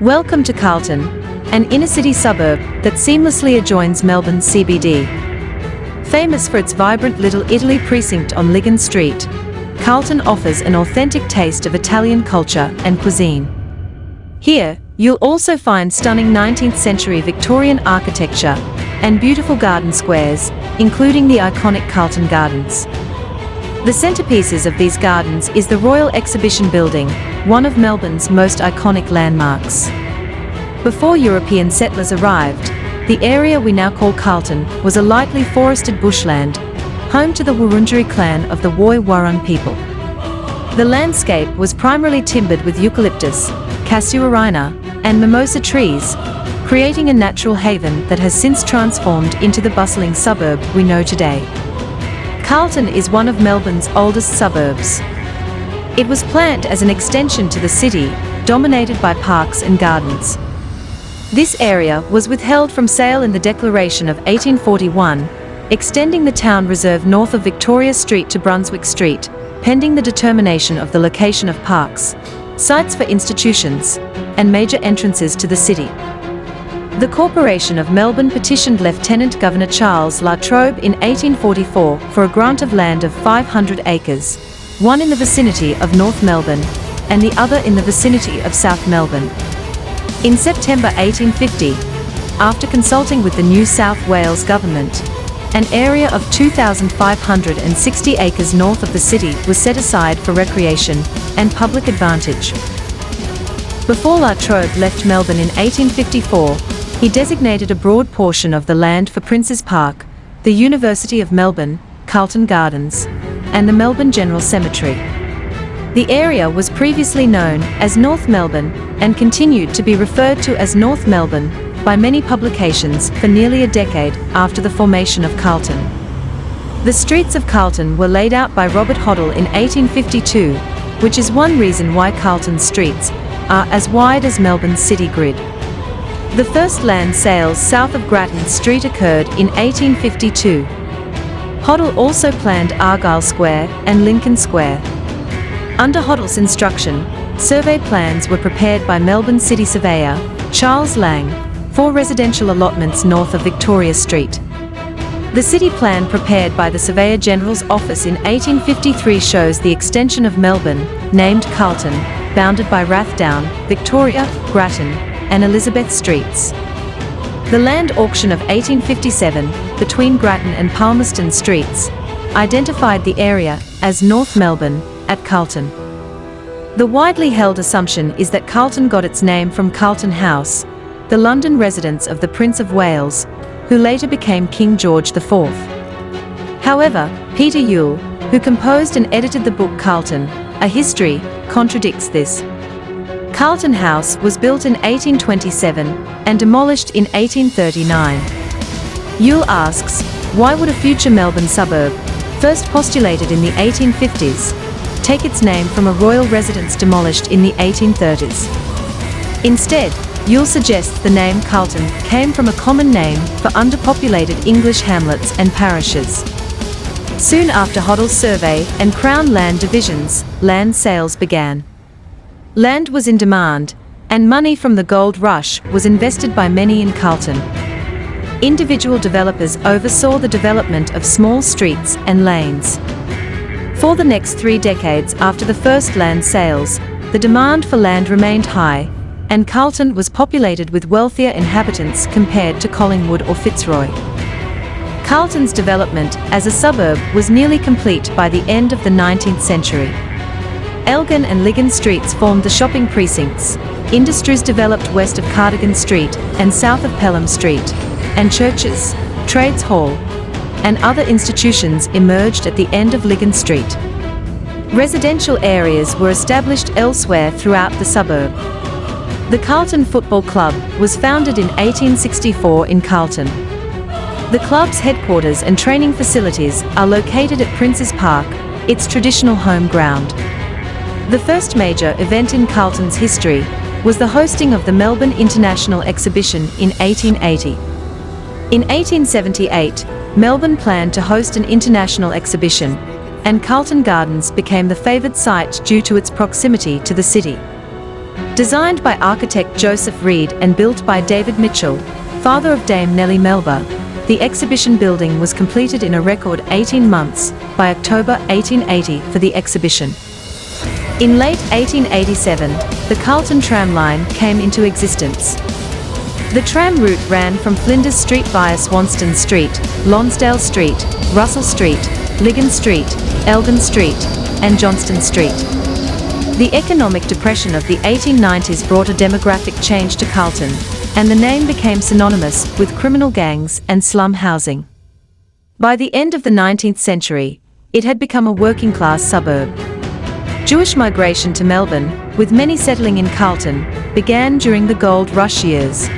Welcome to Carlton, an inner-city suburb that seamlessly adjoins Melbourne's CBD. Famous for its vibrant Little Italy precinct on Lygon Street, Carlton offers an authentic taste of Italian culture and cuisine. Here, you'll also find stunning 19th-century Victorian architecture and beautiful garden squares, including the iconic Carlton Gardens. The centerpieces of these gardens is the Royal Exhibition Building, one of Melbourne's most iconic landmarks. Before European settlers arrived, the area we now call Carlton was a lightly forested bushland, home to the Wurundjeri clan of the Wurundjeri people. The landscape was primarily timbered with eucalyptus, casuarina, and mimosa trees, creating a natural haven that has since transformed into the bustling suburb we know today. Carlton is one of Melbourne's oldest suburbs. It was planned as an extension to the city, dominated by parks and gardens. This area was withheld from sale in the Declaration of 1841, extending the town reserve north of Victoria Street to Brunswick Street, pending the determination of the location of parks, sites for institutions, and major entrances to the city. The Corporation of Melbourne petitioned Lieutenant Governor Charles La Trobe in 1844 for a grant of land of 500 acres, one in the vicinity of North Melbourne and the other in the vicinity of South Melbourne. In September 1850, after consulting with the New South Wales government, an area of 2,560 acres north of the city was set aside for recreation and public advantage. Before La Trobe left Melbourne in 1854, he designated a broad portion of the land for Princes Park, the University of Melbourne, Carlton Gardens, and the Melbourne General Cemetery. The area was previously known as North Melbourne and continued to be referred to as North Melbourne by many publications for nearly a decade after the formation of Carlton. The streets of Carlton were laid out by Robert Hoddle in 1852, which is one reason why Carlton's streets are as wide as Melbourne's city grid. The first land sales south of Grattan Street occurred in 1852. Hoddle also planned Argyle Square and Lincoln Square. Under Hoddle's instruction, survey plans were prepared by Melbourne City Surveyor Charles Lang for residential allotments north of Victoria Street. The city plan prepared by the Surveyor General's office in 1853 shows the extension of Melbourne, named Carlton, bounded by Rathdown, Victoria, Grattan, and Elizabeth Streets. The land auction of 1857, between Grattan and Palmerston Streets, identified the area as North Melbourne at Carlton. The widely held assumption is that Carlton got its name from Carlton House, the London residence of the Prince of Wales, who later became King George IV. However, Peter Yule, who composed and edited the book Carlton, A History, contradicts this. Carlton House was built in 1827 and demolished in 1839. Yule asks, why would a future Melbourne suburb, first postulated in the 1850s, take its name from a royal residence demolished in the 1830s? Instead, Yule suggests the name Carlton came from a common name for underpopulated English hamlets and parishes. Soon after Hoddle's survey and Crown land divisions, land sales began. Land was in demand, and money from the gold rush was invested by many in Carlton. Individual developers oversaw the development of small streets and lanes. For the next 3 decades after the first land sales, the demand for land remained high, and Carlton was populated with wealthier inhabitants compared to Collingwood or Fitzroy. Carlton's development as a suburb was nearly complete by the end of the 19th century. Elgin and Lygon Streets formed the shopping precincts, industries developed west of Cardigan Street and south of Pelham Street, and churches, trades hall, and other institutions emerged at the end of Lygon Street. Residential areas were established elsewhere throughout the suburb. The Carlton Football Club was founded in 1864 in Carlton. The club's headquarters and training facilities are located at Princes Park, its traditional home ground. The first major event in Carlton's history was the hosting of the Melbourne International Exhibition in 1880. In 1878, Melbourne planned to host an international exhibition, and Carlton Gardens became the favoured site due to its proximity to the city. Designed by architect Joseph Reed and built by David Mitchell, father of Dame Nellie Melba, the exhibition building was completed in a record 18 months, by October 1880 for the exhibition. In late 1887, the Carlton tram line came into existence. The tram route ran from Flinders Street via Swanston Street, Lonsdale Street, Russell Street, Lygon Street, Elgin Street, and Johnston Street. The economic depression of the 1890s brought a demographic change to Carlton, and the name became synonymous with criminal gangs and slum housing. By the end of the 19th century, it had become a working-class suburb. Jewish migration to Melbourne, with many settling in Carlton, began during the gold rush years.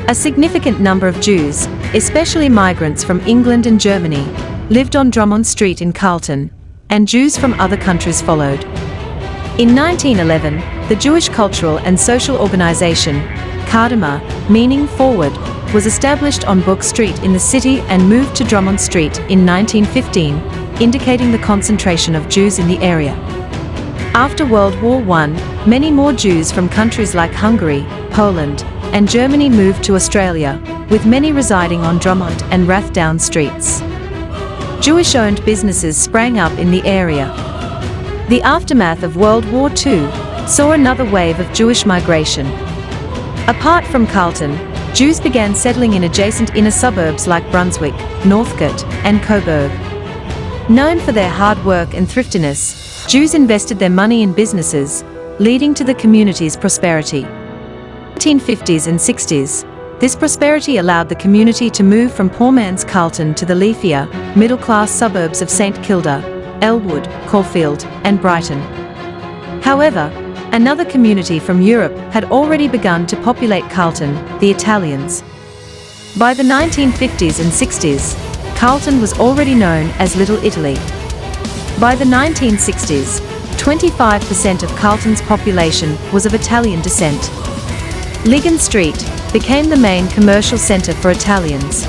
A significant number of Jews, especially migrants from England and Germany, lived on Drummond Street in Carlton, and Jews from other countries followed. In 1911, the Jewish Cultural and Social Organization, Kadima, meaning forward, was established on Book Street in the city and moved to Drummond Street in 1915, indicating the concentration of Jews in the area. After World War I, many more Jews from countries like Hungary, Poland, and Germany moved to Australia, with many residing on Drummond and Rathdown streets. Jewish-owned businesses sprang up in the area. The aftermath of World War II saw another wave of Jewish migration. Apart from Carlton, Jews began settling in adjacent inner suburbs like Brunswick, Northcote, and Coburg. Known for their hard work and thriftiness, Jews invested their money in businesses, leading to the community's prosperity. In the 1950s and 60s, this prosperity allowed the community to move from poor man's Carlton to the leafier, middle-class suburbs of St Kilda, Elwood, Caulfield, and Brighton. However, another community from Europe had already begun to populate Carlton, the Italians. By the 1950s and 60s, Carlton was already known as Little Italy. By the 1960s, 25% of Carlton's population was of Italian descent. Lygon Street became the main commercial centre for Italians.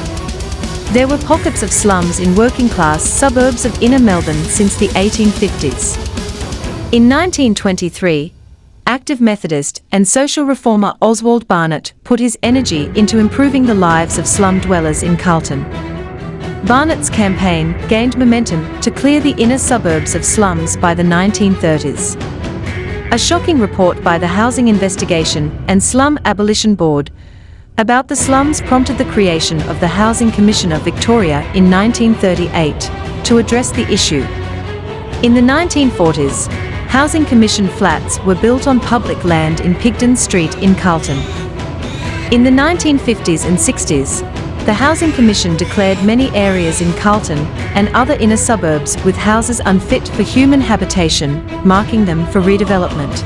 There were pockets of slums in working-class suburbs of inner Melbourne since the 1850s. In 1923, active Methodist and social reformer Oswald Barnett put his energy into improving the lives of slum dwellers in Carlton. Barnett's campaign gained momentum to clear the inner suburbs of slums by the 1930s. A shocking report by the Housing Investigation and Slum Abolition Board about the slums prompted the creation of the Housing Commission of Victoria in 1938 to address the issue. In the 1940s, Housing Commission flats were built on public land in Pigden Street in Carlton. In the 1950s and 60s, the Housing Commission declared many areas in Carlton and other inner suburbs with houses unfit for human habitation, marking them for redevelopment.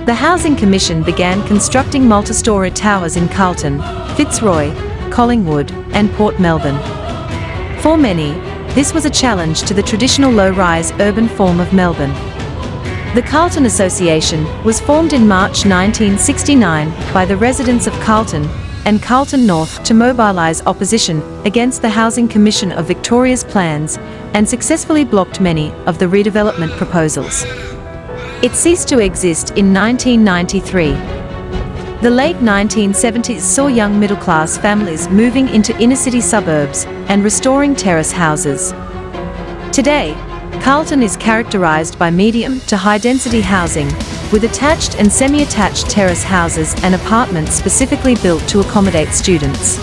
The Housing Commission began constructing multi-storey towers in Carlton, Fitzroy, Collingwood, and Port Melbourne. For many, this was a challenge to the traditional low-rise urban form of Melbourne. The Carlton Association was formed in March 1969 by the residents of Carlton and Carlton North to mobilise opposition against the Housing Commission of Victoria's plans and successfully blocked many of the redevelopment proposals. It ceased to exist in 1993. The late 1970s saw young middle-class families moving into inner-city suburbs and restoring terrace houses. Today, Carlton is characterised by medium to high-density housing, with attached and semi-attached terrace houses and apartments specifically built to accommodate students.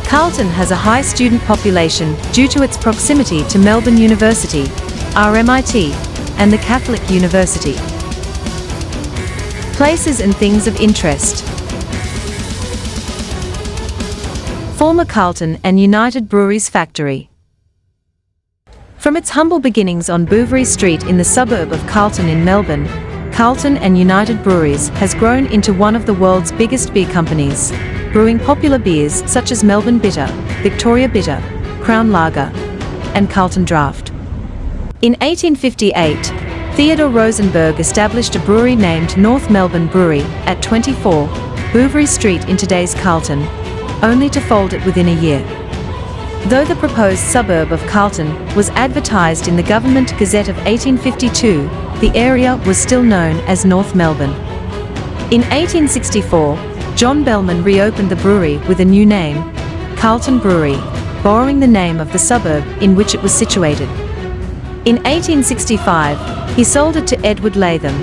Carlton has a high student population due to its proximity to Melbourne University, RMIT, and the Catholic University. Places and things of interest. Former Carlton and United Breweries factory. From its humble beginnings on Bouverie Street in the suburb of Carlton in Melbourne, Carlton and United Breweries has grown into one of the world's biggest beer companies, brewing popular beers such as Melbourne Bitter, Victoria Bitter, Crown Lager, and Carlton Draft. In 1858, Theodore Rosenberg established a brewery named North Melbourne Brewery at 24 Bouverie Street in today's Carlton, only to fold it within a year. Though the proposed suburb of Carlton was advertised in the Government Gazette of 1852, the area was still known as North Melbourne. In 1864, John Bellman reopened the brewery with a new name, Carlton Brewery, borrowing the name of the suburb in which it was situated. In 1865, he sold it to Edward Latham.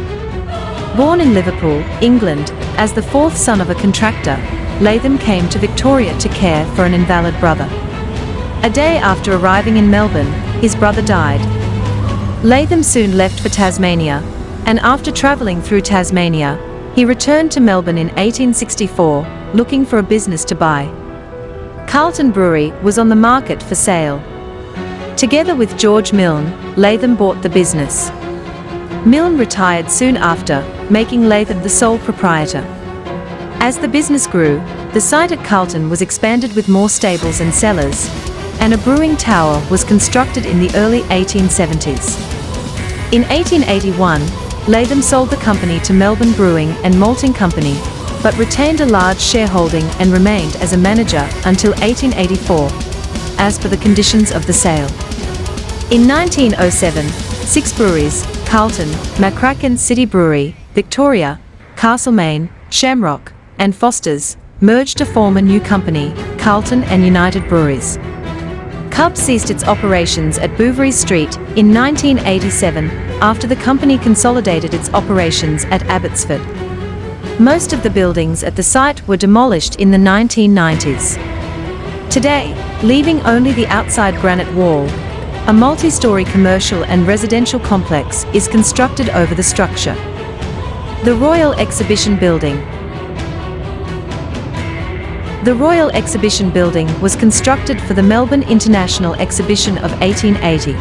Born in Liverpool, England, as the fourth son of a contractor, Latham came to Victoria to care for an invalid brother. A day after arriving in Melbourne, his brother died. Latham soon left for Tasmania, and after travelling through Tasmania, he returned to Melbourne in 1864, looking for a business to buy. Carlton Brewery was on the market for sale. Together with George Milne, Latham bought the business. Milne retired soon after, making Latham the sole proprietor. As the business grew, the site at Carlton was expanded with more stables and cellars, and a brewing tower was constructed in the early 1870s. In 1881, Latham sold the company to Melbourne Brewing and Malting Company, but retained a large shareholding and remained as a manager until 1884, as per the conditions of the sale. In 1907, 6 breweries, Carlton, Macracken City Brewery, Victoria, Castlemaine, Shamrock, and Foster's, merged to form a new company, Carlton and United Breweries. Cub ceased its operations at Bouverie Street in 1987 after the company consolidated its operations at Abbotsford. Most of the buildings at the site were demolished in the 1990s. Today, leaving only the outside granite wall, a multi-story commercial and residential complex is constructed over the structure. The Royal Exhibition Building. The Royal Exhibition Building was constructed for the Melbourne International Exhibition of 1880.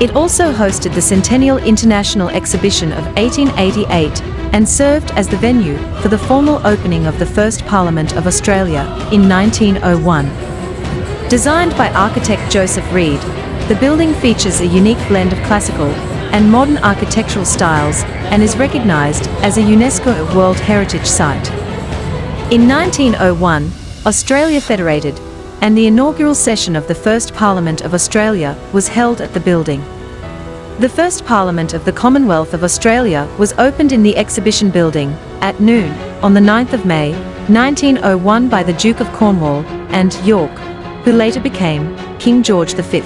It also hosted the Centennial International Exhibition of 1888 and served as the venue for the formal opening of the first Parliament of Australia in 1901. Designed by architect Joseph Reed, the building features a unique blend of classical and modern architectural styles and is recognised as a UNESCO World Heritage Site. In 1901, Australia federated, and the inaugural session of the first Parliament of Australia was held at the building. The first Parliament of the Commonwealth of Australia was opened in the Exhibition Building, at noon, on the 9th of May, 1901 by the Duke of Cornwall and York, who later became King George V.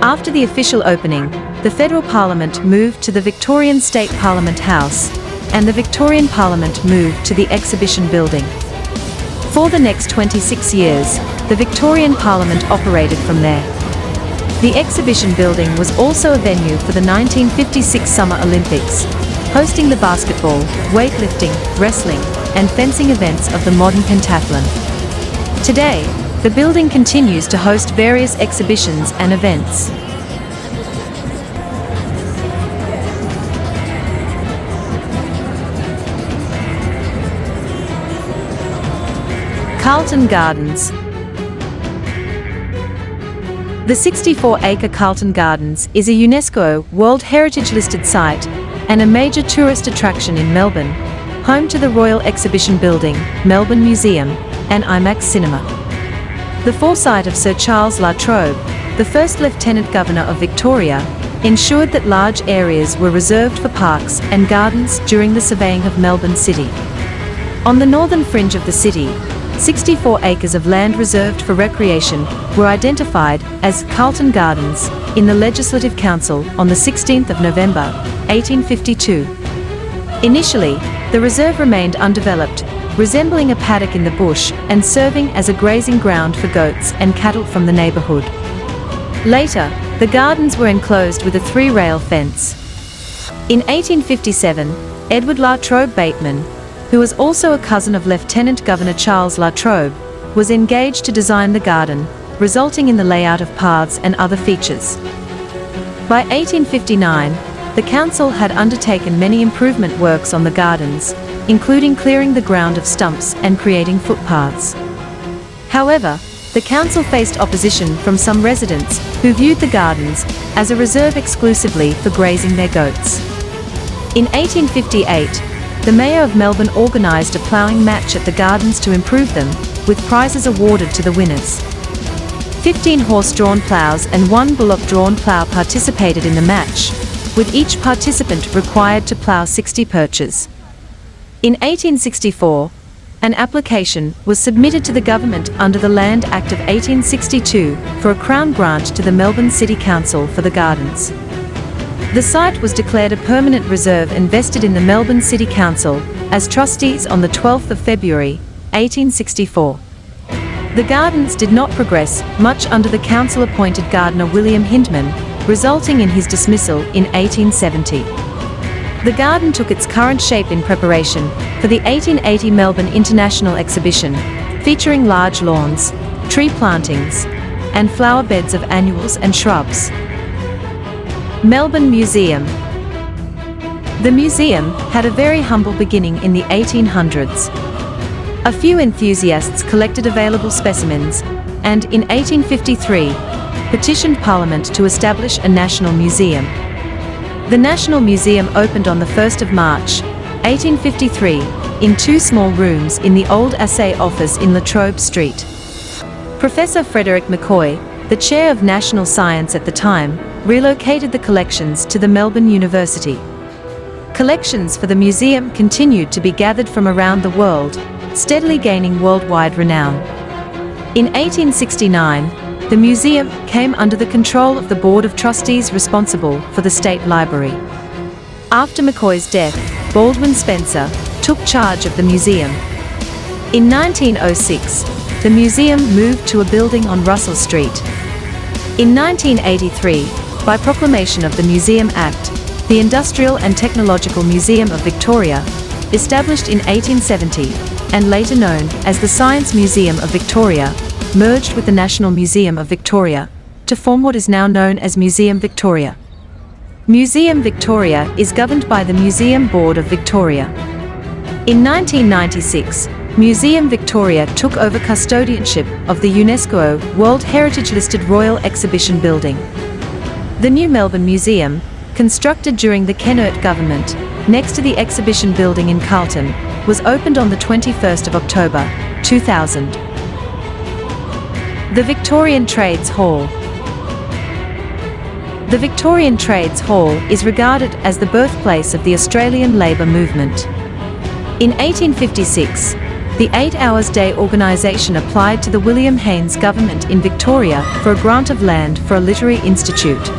After the official opening, the Federal Parliament moved to the Victorian State Parliament House, and the Victorian Parliament moved to the Exhibition Building. For the next 26 years, the Victorian Parliament operated from there. The Exhibition Building was also a venue for the 1956 Summer Olympics, hosting the basketball, weightlifting, wrestling, and fencing events of the modern pentathlon. Today, the building continues to host various exhibitions and events. Carlton Gardens. The 64-acre Carlton Gardens is a UNESCO World Heritage listed site and a major tourist attraction in Melbourne, home to the Royal Exhibition Building, Melbourne Museum, and IMAX Cinema. The foresight of Sir Charles La Trobe, the first Lieutenant Governor of Victoria, ensured that large areas were reserved for parks and gardens during the surveying of Melbourne City. On the northern fringe of the city, 64 acres of land reserved for recreation were identified as Carlton Gardens in the Legislative Council on the 16th of November, 1852. Initially, the reserve remained undeveloped, resembling a paddock in the bush and serving as a grazing ground for goats and cattle from the neighbourhood. Later, the gardens were enclosed with a 3-rail fence. In 1857, Edward La Trobe Bateman, who was also a cousin of Lieutenant Governor Charles La Trobe, was engaged to design the garden, resulting in the layout of paths and other features. By 1859, the council had undertaken many improvement works on the gardens, including clearing the ground of stumps and creating footpaths. However, the council faced opposition from some residents who viewed the gardens as a reserve exclusively for grazing their goats. In 1858, the Mayor of Melbourne organised a ploughing match at the gardens to improve them, with prizes awarded to the winners. 15 horse-drawn ploughs and 1 bullock-drawn plough participated in the match, with each participant required to plough 60 perches. In 1864, an application was submitted to the government under the Land Act of 1862 for a Crown grant to the Melbourne City Council for the gardens. The site was declared a permanent reserve and vested in the Melbourne City Council as trustees on the 12th of February, 1864. The gardens did not progress much under the council-appointed gardener William Hindman, resulting in his dismissal in 1870. The garden took its current shape in preparation for the 1880 Melbourne International Exhibition, featuring large lawns, tree plantings, and flower beds of annuals and shrubs. Melbourne Museum. The museum had a very humble beginning in the 1800s. A few enthusiasts collected available specimens, and in 1853, petitioned Parliament to establish a national museum. The National Museum opened on the 1st of March, 1853, in two small rooms in the old Assay Office in Lygon Street. Professor Frederick McCoy, the chair of national science at the time, relocated the collections to the Melbourne University. Collections for the museum continued to be gathered from around the world, steadily gaining worldwide renown. In 1869, the museum came under the control of the Board of Trustees responsible for the State Library. After McCoy's death, Baldwin Spencer took charge of the museum. In 1906, the museum moved to a building on Russell Street. In 1983, by proclamation of the Museum Act, the Industrial and Technological Museum of Victoria, established in 1870, and later known as the Science Museum of Victoria, merged with the National Museum of Victoria to form what is now known as Museum Victoria. Museum Victoria is governed by the Museum Board of Victoria. In 1996, Museum Victoria took over custodianship of the UNESCO World Heritage listed Royal Exhibition Building. The new Melbourne Museum, constructed during the Kennett government, next to the exhibition building in Carlton, was opened on the 21st of October, 2000. The Victorian Trades Hall. The Victorian Trades Hall is regarded as the birthplace of the Australian labour movement. In 1856, the 8 Hours Day organisation applied to the William Haines government in Victoria for a grant of land for a literary institute.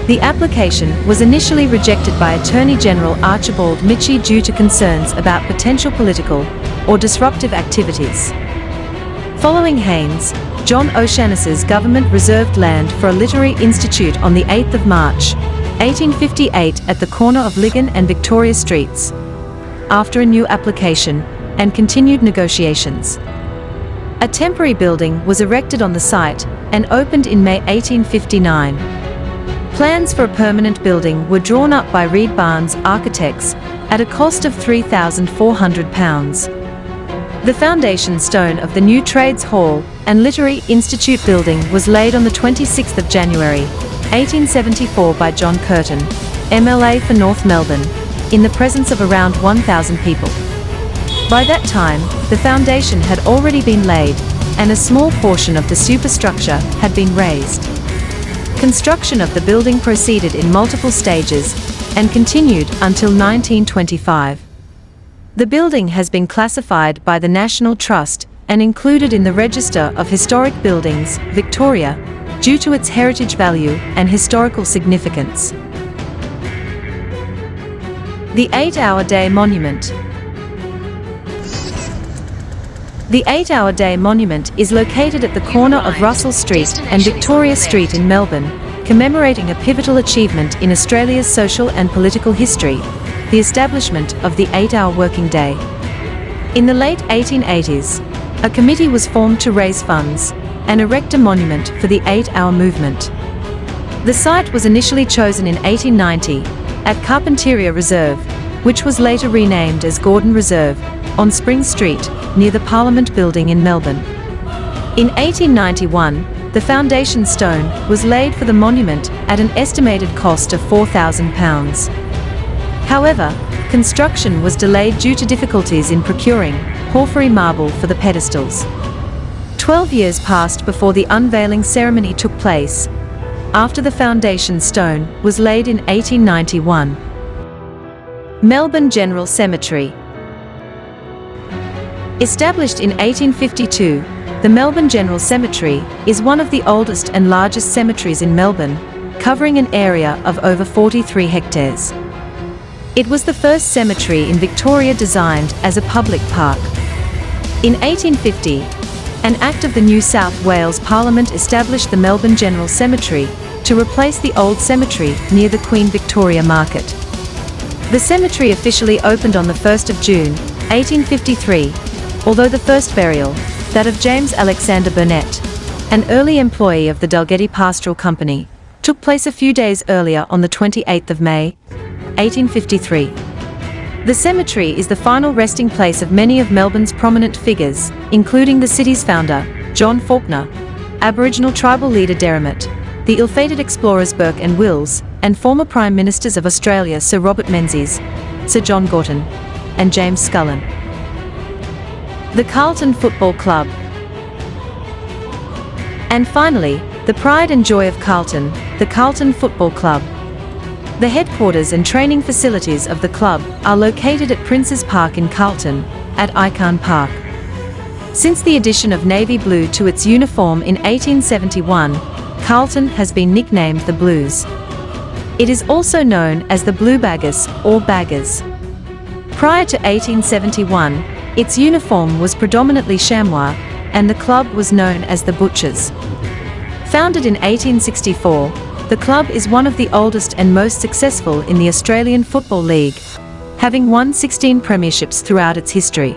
The application was initially rejected by Attorney General Archibald Mitchie due to concerns about potential political or disruptive activities. Following Haines, John O'Shaughnessy's government reserved land for a literary institute on the 8th of March, 1858 at the corner of Lygon and Victoria Streets, after a new application and continued negotiations. A temporary building was erected on the site and opened in May 1859. Plans for a permanent building were drawn up by Reed Barnes Architects at a cost of £3,400. The foundation stone of the new Trades Hall and Literary Institute building was laid on the 26th of January, 1874 by John Curtin, MLA for North Melbourne, in the presence of around 1,000 people. By that time, the foundation had already been laid, and a small portion of the superstructure had been raised. Construction of the building proceeded in multiple stages and continued until 1925. The building has been classified by the National Trust and included in the Register of Historic Buildings, Victoria, due to its heritage value and historical significance. The 8 Hour Day Monument. The 8 Hour Day Monument is located at the corner of Russell Street and Victoria Street in Melbourne, commemorating a pivotal achievement in Australia's social and political history, the establishment of the 8-hour working day. In the late 1880s, a committee was formed to raise funds and erect a monument for the 8-hour movement. The site was initially chosen in 1890 at Carpentaria Reserve, which was later renamed as Gordon Reserve, on Spring Street, near the Parliament Building in Melbourne. In 1891, the foundation stone was laid for the monument at an estimated cost of £4,000. However, construction was delayed due to difficulties in procuring porphyry marble for the pedestals. 12 years passed before the unveiling ceremony took place, after the foundation stone was laid in 1891. Melbourne General Cemetery. Established in 1852, the Melbourne General Cemetery is one of the oldest and largest cemeteries in Melbourne, covering an area of over 43 hectares. It was the first cemetery in Victoria designed as a public park. In 1850, an Act of the New South Wales Parliament established the Melbourne General Cemetery to replace the old cemetery near the Queen Victoria Market. The cemetery officially opened on the 1st of June, 1853, although the first burial, that of James Alexander Burnett, an early employee of the Dalgety Pastoral Company, took place a few days earlier on the 28th of May, 1853. The cemetery is the final resting place of many of Melbourne's prominent figures, including the city's founder, John Fawkner, Aboriginal tribal leader Derrimut, the ill-fated explorers Burke and Wills, and former Prime Ministers of Australia Sir Robert Menzies, Sir John Gorton, and James Scullin. The Carlton Football Club. And finally, the pride and joy of Carlton, the Carlton Football Club. The headquarters and training facilities of the club are located at Princes Park in Carlton, at Icahn Park. Since the addition of navy blue to its uniform in 1871, Carlton has been nicknamed the Blues. It is also known as the Blue Baggers or Baggers. Prior to 1871, its uniform was predominantly chamois, and the club was known as the Butchers. Founded in 1864, the club is one of the oldest and most successful in the Australian Football League, having won 16 premierships throughout its history.